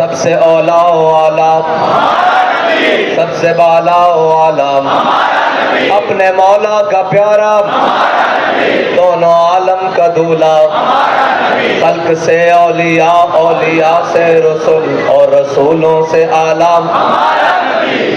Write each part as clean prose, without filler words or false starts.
سب سے اولا و اعلیٰ، سب سے بالا و اعلیٰ، اپنے مولا کا پیارا، دونوں عالم کا دولہ، خلق سے اولیاء، اولیاء سے رسول اور رسولوں سے اعلیٰ،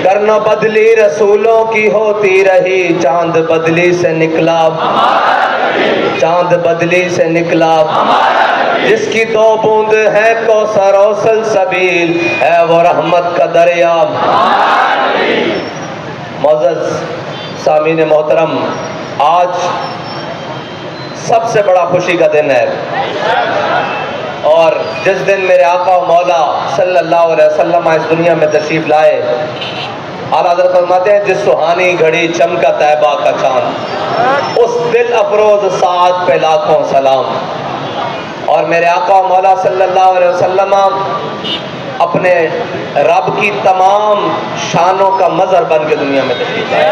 کرنا بدلی رسولوں کی ہوتی رہی، چاند بدلی سے نکلا، چاند بدلی سے نکلا، جس کی دو بوند ہے کوثر و سلسبیل، ہے وہ رحمت کا دریا۔ معزز سامعین محترم، آج سب سے بڑا خوشی کا دن ہے، اور جس دن میرے آقا و مولا صلی اللہ علیہ وسلم اس دنیا میں تشریف لائے، اعلیٰ حضرت فرماتے ہیں جس سہانی گھڑی چمکا طیبہ کا چاند، اس دل افروز ساعت پہ لاکھوں سلام۔ اور میرے آقا و مولا صلی اللہ علیہ وسلم اپنے رب کی تمام شانوں کا مظہر بن کے دنیا میں تشریف لائے،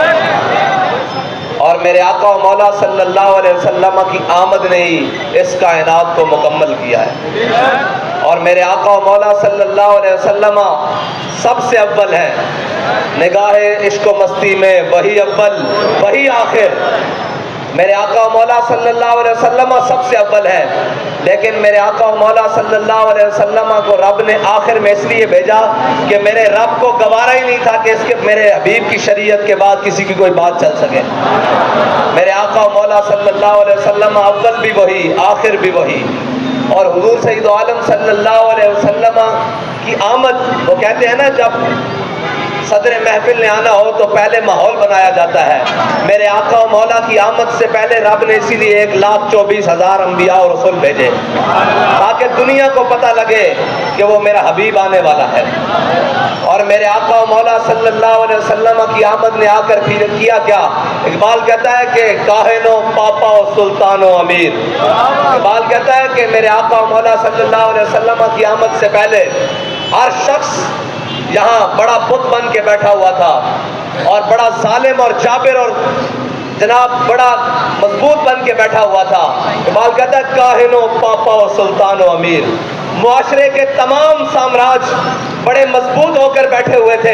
اور میرے آقا و مولا صلی اللہ علیہ وسلم کی آمد نے ہی اس کائنات کو مکمل کیا ہے۔ اور میرے آقا و مولا صلی اللہ علیہ وسلم سب سے اول ہیں، نگاہ عشق و مستی میں وہی اول وہی آخر۔ میرے آقا و مولا صلی اللہ علیہ وسلم سب سے اول ہے، لیکن میرے آقا و مولا صلی اللہ علیہ وسلم کو رب نے آخر میں اس لیے بھیجا کہ میرے رب کو گوارا ہی نہیں تھا کہ اس کے میرے حبیب کی شریعت کے بعد کسی کی کوئی بات چل سکے۔ میرے آقا و مولا صلی اللہ علیہ وسلم اول بھی وہی، آخر بھی وہی۔ اور حضور سید عالم صلی اللہ علیہ وسلم کی آمد، وہ کہتے ہیں نا جب صدر محفل نے آنا ہو تو پہلے ماحول بنایا جاتا ہے، میرے آقا و مولا کی آمد سے پہلے رب نے اسی لیے 1,24,000 انبیاء اور رسول بھیجے، تاکہ دنیا کو پتہ لگے کہ وہ میرا حبیب آنے والا ہے۔ اور میرے آقا و مولا صلی اللہ علیہ وسلم کی آمد نے آ کر پھر کیا کیا؟ اقبال کہتا ہے کہ کاہن و پاپا و سلطان و امیر۔ اقبال کہتا ہے کہ میرے آقا و مولا صلی اللہ علیہ وسلم کی آمد سے پہلے ہر شخص یہاں بڑا بت بن کے بیٹھا ہوا تھا، اور بڑا ظالم اور جابر اور جناب بڑا مضبوط بن کے بیٹھا ہوا تھا۔ اقبال کہتا ہے کاہن و پاپا و سلطان و امیر، معاشرے کے تمام سامراج بڑے مضبوط ہو کر بیٹھے ہوئے تھے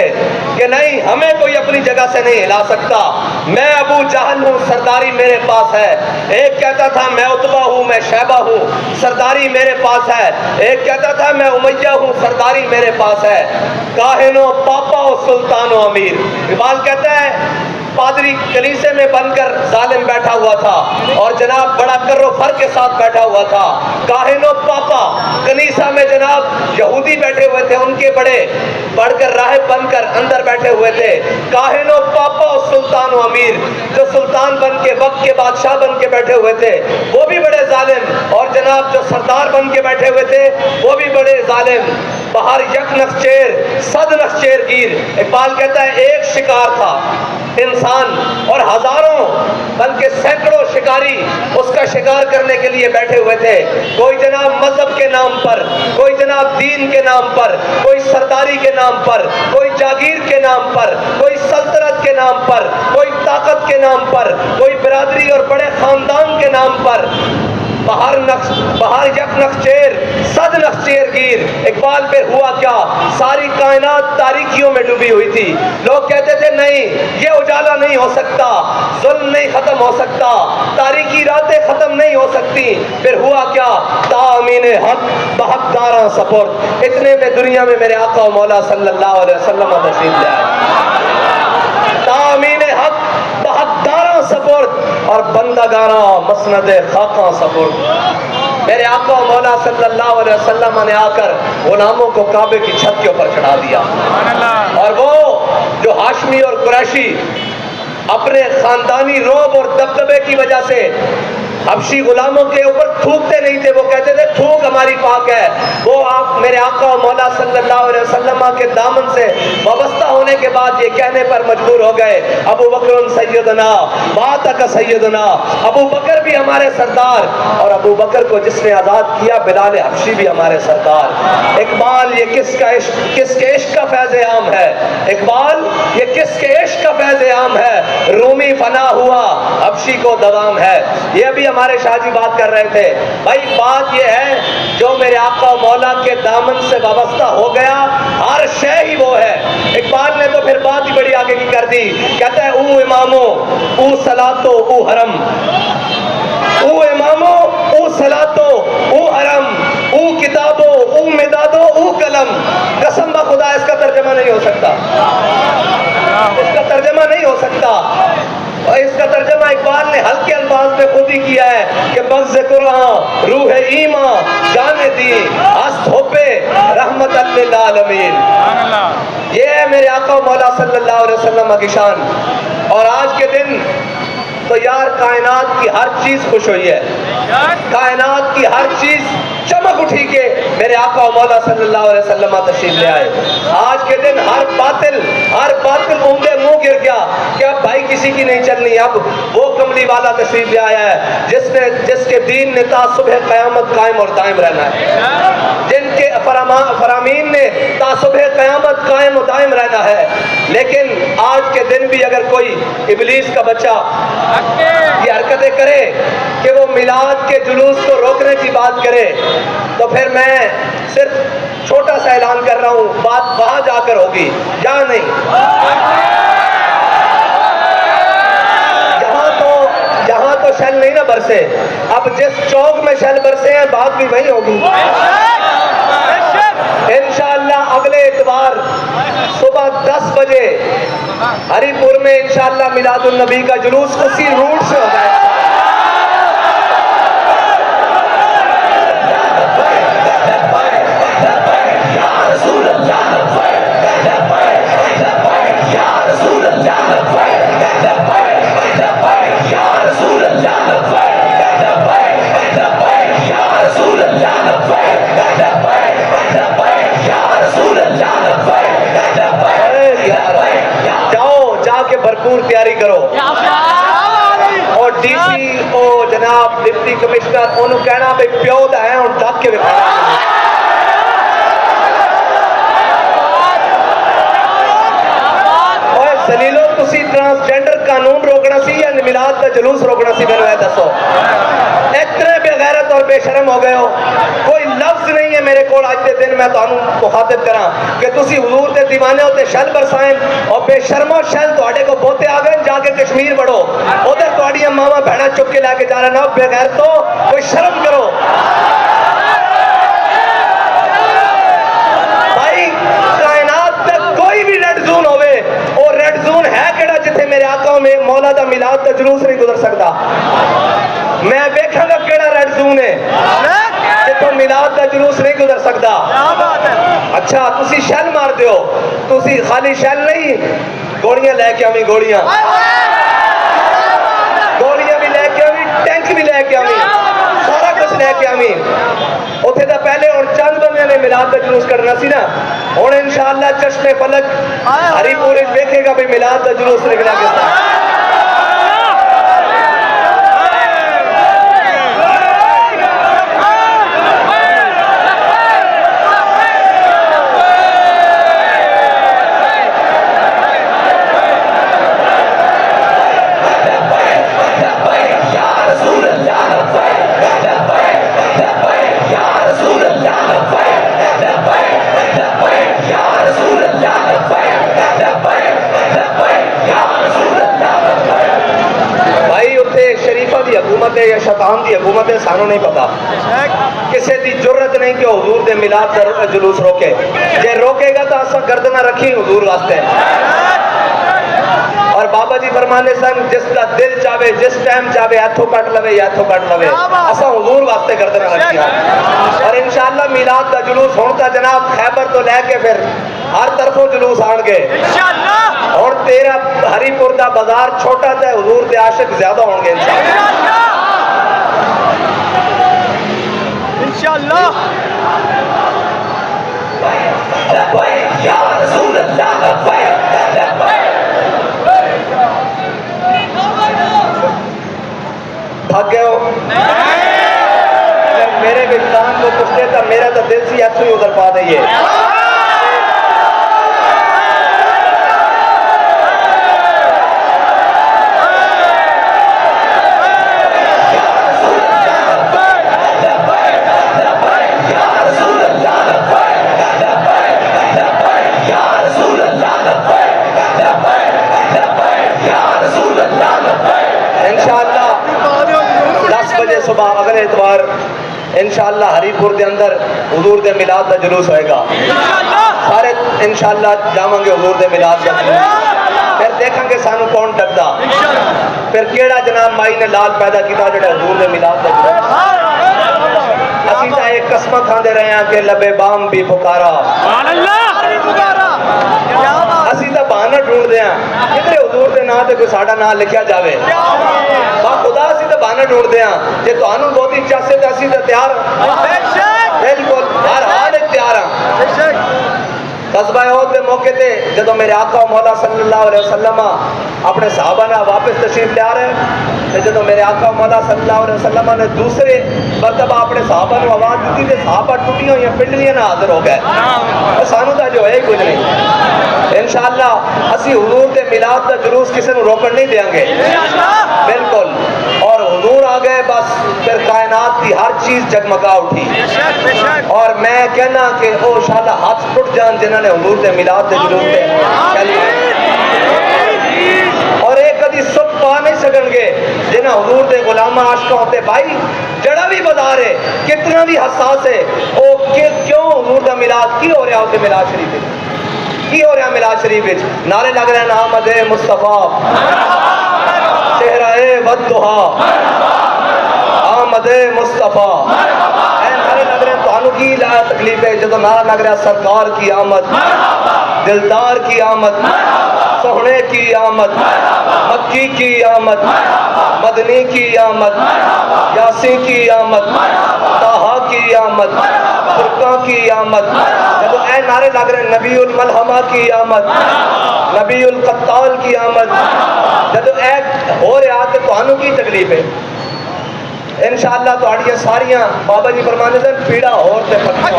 کہ نہیں، ہمیں کوئی اپنی جگہ سے نہیں ہلا سکتا، میں ابو جہل ہوں، سرداری میرے پاس ہے۔ ایک کہتا تھا میں عتبہ ہوں، میں شیبہ ہوں، سرداری میرے پاس ہے۔ ایک کہتا تھا میں امیہ ہوں، سرداری میرے پاس ہے۔ کاہن و پاپا و سلطان و امیر۔ اقبال کہتا ہے پادری کلیسے میں بن کر ظالم بیٹھا ہوا تھا، اور جناب بڑا کر و فر کے ساتھ بیٹھا ہوا تھا۔ کاہن و پاپا کنیسہ میں جناب یہودی بیٹھے ہوئے تھے، ان کے بڑے بڑھ کر راہب بن کر اندر بیٹھے ہوئے تھے۔ کاہن و پاپا و سلطان و امیر، جو سلطان بن کے وقت کے بادشاہ بن کے بیٹھے ہوئے تھے وہ بھی بڑے ظالم، اور جناب جو سردار بن کے بیٹھے ہوئے تھے وہ بھی بڑے ظالم۔ بہر یک نخچیر صد نخچیر گیر۔ اقبال کہتا ہے ایک شکار تھا انسان، اور ہزاروں بلکہ سینکڑوں شکاری اس کا شکار کرنے کے لیے بیٹھے ہوئے تھے۔ کوئی جناب مذہب کے نام پر، کوئی جناب دین کے نام پر، کوئی سرداری کے نام پر، کوئی جاگیر کے نام پر، کوئی سلطنت کے نام پر، کوئی طاقت کے نام پر، کوئی برادری اور بڑے خاندان کے نام پر۔ بہر یک نخچیر صد نخچیر گیر۔ اقبال پہ ہوا کیا؟ ساری کائنات تاریکیوں میں ڈوبی ہوئی تھی، لوگ کہتے تھے نہیں یہ اجالا نہیں ہو سکتا، ظلم نہیں ختم ہو سکتا، تاریکی راتیں ختم نہیں ہو سکتی۔ پھر ہوا کیا؟ تا امین حق بحق داراں سپرد۔ اتنے میں دنیا میں میرے آقا و مولا صلی اللہ علیہ وسلم تشریف لے آئے۔ تا امین حق بحق داراں سپرد، اور بندگاراں مسند خاکاں سپرد۔ میرے آقا و مولا صلی اللہ علیہ وسلم نے آ کر غلاموں کو کعبے کی چھت کے اوپر چڑھا دیا، اور وہ جو ہاشمی اور قریشی اپنے خاندانی روب اور دبدبے کی وجہ سے حبشی غلاموں کے اوپر تھوکتے نہیں تھے، وہ کہتے تھے تھوک ہماری پاک ہے، وہ آپ میرے آقا و مولا صلی اللہ علیہ وسلم کے دامن سے وابستہ ہونے کے بعد یہ کہنے پر مجبور ہو گئے ابو بکر سیدنا مات کا سیدنا، ابو بکر بھی ہمارے سردار، اور ابو بکر کو جس نے آزاد کیا بلال حبشی بھی ہمارے سردار۔ اقبال یہ کس کے عشق کا فیض عام ہے؟ اقبال یہ کس کے عشق کا فیض عام ہے؟ رومی فنا ہوا حبشی کو دوام ہے۔ یہ ابھی ہمارے شاہ جی بات کر رہے تھے، بھائی بات یہ ہے جو میرے آقا و مولا کے دامن سے وابستہ ہو گیا ہر شے ہی وہ ہے. اقبال نے تو پھر بات ہی بڑی آگے کی کر دی, کہتا ہے او امامو او صلاتو او حرم, او امامو او صلاتو او حرم, او کتابو او مدادو او قلم. قسم بخدا اس کا ترجمہ نہیں ہو سکتا, اس کا ترجمہ نہیں ہو سکتا. اور اس کا ترجمہ اقبال نے ہلکے الفاظ میں خود ہی کیا ہے کہ مغز قرآن روح ایمان جان دی ہست ہوپے رحمت للعالمین. یہ ہے میرے آقا و مولا صلی اللہ علیہ وسلم کی شان. اور آج کے دن تو یار کائنات کی ہر چیز خوش ہوئی ہے, کائنات کی ہر چیز چمک اٹھی کہ میرے آقا و مولا صلی اللہ علیہ وسلم تشریف لے آئے. آج کے دن ہر باطل اونگے منہ گر گیا کہ اب بھائی کسی کی نہیں چلنی. اب وہ کملی والا تشریف لے آیا ہے جس کے دین نے تا صبح قیامت قائم اور دائم رہنا ہے, جن کے فرامین نے تا صبح قیامت قائم و دائم رہنا ہے. لیکن آج کے دن بھی اگر کوئی ابلیس کا بچہ یہ حرکتیں کرے کہ وہ میلاد کے جلوس کو روکنے کی بات کرے, تو پھر میں صرف چھوٹا سا اعلان کر رہا ہوں, بات وہاں جا کر ہوگی, یہاں نہیں. یہاں تو شل نہیں نہ برسے, اب جس چوک میں شل برسے ہیں بات بھی وہی ہوگی. انشاءاللہ اگلے اتوار صبح 10 بجے ہری پور میں انشاءاللہ میلاد النبی کا جلوس اسی روٹ سے ہوگا. بھرپور تیاری کرو, اور ڈی سی او جناب ڈپٹی کمشنر انہوں کہنا بھائی پیو دا ہے اور ڈاک کے بکھانا. اور سلیلو تسی ٹرانسجینڈر قانون روکنا سی یا میلاد کا جلوس روکنا سی, میں نے دسو. اتنے بے غیرت اور بے شرم ہو گئے ہو, کوئی لفظ نہیں ہے میرے کو آج کے دن میں تانوں مخاطب کراں کہ تسی حضور دے دیوانے ہوتے شل برسائیں, اور بے شرمو شل تواڈے کو بوتے آ گئے جا کے کشمیر بڑھو, ادھر تواڈیاں ماواں بہناں چک کے لے کے جا رہے نہ. بے غیرتو کوئی شرم کرو بھائی. کائنات تے کوئی بھی ریڈ زون ہوئے, اور ریڈ زون ہے کیڑا جتھے میرے آقا میں مولا دا میلاد دا جلوس نہیں گزر سکتا. میں دیکھاں گا کیڑا ریڈ زون ہے جتوں میلاد دا جلوس نہیں گزر سکتا. اچھا تسی شل مار دیو, تسی خالی شل نہیں گوڑیاں لے کے آویں, گوڑیاں بھی لے کے آویں, ٹینک بھی لے کے آویں, سارا کچھ لے کے آویں. اتنے تو پہلے اور چند بندے نے میلاد کا جلوس کرنا سی نا, ہوں انشاءاللہ چشمے فلک ہری پور دیکھے گا بھی میلاد کا جلوس نکلا کس طرح. حکومت ہے یا شیطان دی حکومت ہے سانوں نہیں پتا. کسی دی جرت نہیں کہ حضور دے میلاد دا جلوس روکے, جے روکے گا تو اساں گردناں رکھی حضور واسطے. اور بابا جی فرمانے سن جس کا دل چاہے جس ٹائم چاہے ہاتھوں کٹ لوے یا ہاتھوں کٹ لوے, اساں حضور واسطے گردناں رکھیاں. اور انشاءاللہ میلاد دا جلوس ہون تا جناب خیبر تو لے کے پھر ہر طرفوں جلوس آن گے اور تیرا ہری پور دا بازار چھوٹا تے حضور دے عاشق زیادہ ہون گے انشاءاللہ. یا رسول اللہ تھک گئے ہو؟ اگر میرے وجدان کو کچھ دیتا میرا تو دل سی ایسو ہی ادھر پا دئیے. بجے صبح اگلے اتوار انشاءاللہ ہری پور دے اندر حضور دے میلاد دا جلوس ہوئے گا. سارے انشاءاللہ جاواں گے حضور دے میلاد دا جلوس. پھر دیکھیں گے سانو کون ڈکدا, پھر کیڑا جناب مائی نے لال پیدا کیتا جڑا حضور دے میلاد دا جلوس. اسی تا ایک قسمہ کھاندے رہے ہیں کہ لبے بام بھی پکارا, اسی تا بہانہ ڈھونڈ دے ہیں کدھر حضور دے نام تے کوئی ساڈا نام لکھیا جاوے. با خدا اسی تا بہانہ ڈھونڈ دے ہیں جے تانوں بہتی چاسے تے اسی تے تیار بالکل ہر حال تیار ہیں. غزوہ احد کے موقع تے جدو میرے آقا و مولا صلی اللہ علیہ وسلم اپنے صحابہ نے واپس تشریف لے آ رہے ہیں, جدو میرے آقا و مولا صلی اللہ علیہ وسلم نے دوسرے مرتبہ اپنے صحابہ نے آواز دیتی تے صحابہ ٹوٹیاں ہوئی پنڈلیاں نہ حاضر ہو گئے. سانو تا جو ہے کچھ نہیں. انشاءاللہ اسی حضور دے میلاد دا جلوس کسی نے روکن نہیں دیاں گے بالکل. اور حضور آ گئے بس پھر کائنات کی ہر چیز جگمگا اٹھی. اور میں کہنا کہ او انشاءاللہ ہاتھ ٹوٹ جان جنہوں نے حضور دے میلاد دے جلوس دے اور ایک کدی سب پا نہیں سکن گے جنہیں حضور دے غلامہ عاشقہ ہوتے. بھائی جڑا بھی بتا رہے کتنا بھی حساس ہے او کیوں حضور دا میلاد کی ہو رہا ہوتے میلاد شریف کی ہو رہا میلاد شریف نعرے لگ رہے ہیں آمد مصطفیٰ چہرہ والضحیٰ آمد مصطفیٰ. نعرے لگ رہے ہیں تو کی تکلیف ہے جب نعرہ لگ رہا ہے سرکار کی آمد, دلدار کی آمد, سہنے کی آمد, مکی کی آمد, مدنی کی آمد, یاسی کی آمد, طٰہٰ کی آمد, فرقہ کی آمد. جب اے نعرے لگ رہے ہیں نبی الملحمہ کی آمد, نبی القتال کی آمد, جب اے ہو رہا ہے تو کی تکلیف ہے. انشاءاللہ تو آڑیاں ساریاں بابا جی فرمانے سے پیڑا اور تے پتھر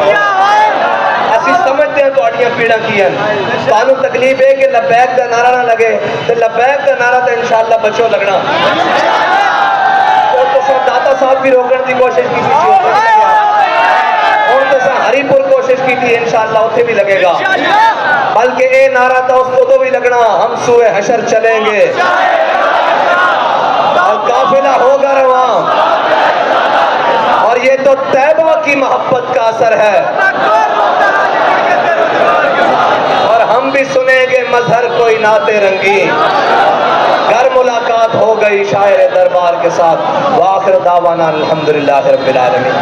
اسی سمجھتے ہیں تو آڑیاں پیڑا کی ہیں. تو تکلیف ہے کہ لبیک دا نعرہ نہ لگے تو لبیک دا نعرہ تو انشاءاللہ بچوں لگنا. تو سب داتا صاحب بھی روکن دی کوشش کی تھی اور تو سب ہری پور کوشش کی تھی انشاءاللہ اتھے بھی لگے گا. بلکہ اے نعرہ تھا اس کو تو بھی لگنا ہم سوئے حشر چلیں گے اور قافلہ ہوگا رواں اور یہ تو طیبہ کی محبت کا اثر ہے اور ہم بھی سنیں گے مظہر کوئی نعت رنگی. گھر ملاقات ہو گئی شاعر دربار کے ساتھ. وآخر دعوانا الحمدللہ رب العالمین.